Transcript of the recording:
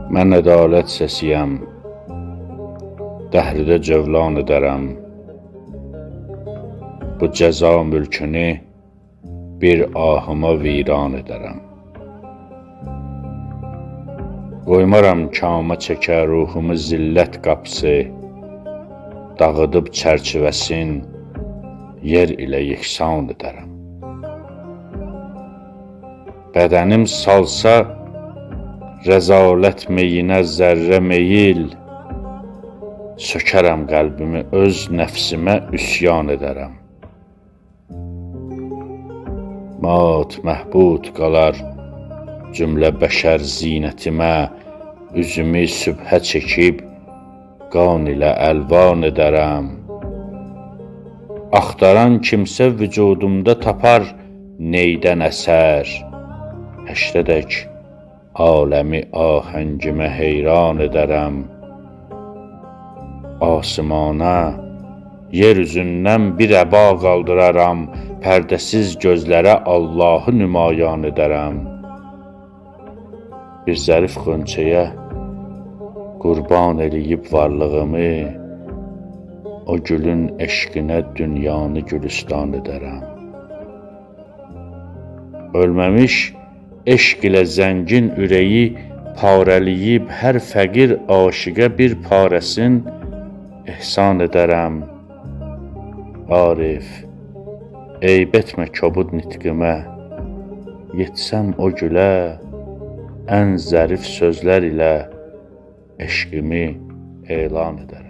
Mən ədalət səsiyəm, dəhridə cövlan edərəm. Bu cəza mülkünü bir ahıma viran edərəm. Qoymaram kama çəkə ruhumu zillət qapısı, dağıdıb çərçivəsin, yer ilə yeksan edərəm. Bədənim salsa rəzalət meyinə zərrə meyil, sökərəm qəlbimi öz nəfsimə üsyan edərəm. Mat məhbud qalar cümlə bəşər zinətimə, üzümü sübhə çəkib qan ilə əlvan edərəm. Axtaran kimsə vücudumda tapar neydən əsər, həşrədək aləmi ahəngimə heyran edərəm. Asimana, yer üzündən bir əba qaldıraram, pərdəsiz gözlərə Allahı nümayan edərəm. Bir zərif xönçəyə qurban eləyib varlığımı, o gülün eşqinə dünyanı gülüstan edərəm. Ölməmiş eşq ilə zəngin ürəyi parələyib hər fəqir aşiqə bir parəsin ehsan edərəm. Arif, eyb etmə kobud nitqimə, yetsəm o gülə ən zərif sözlər ilə eşqimi elan edərəm.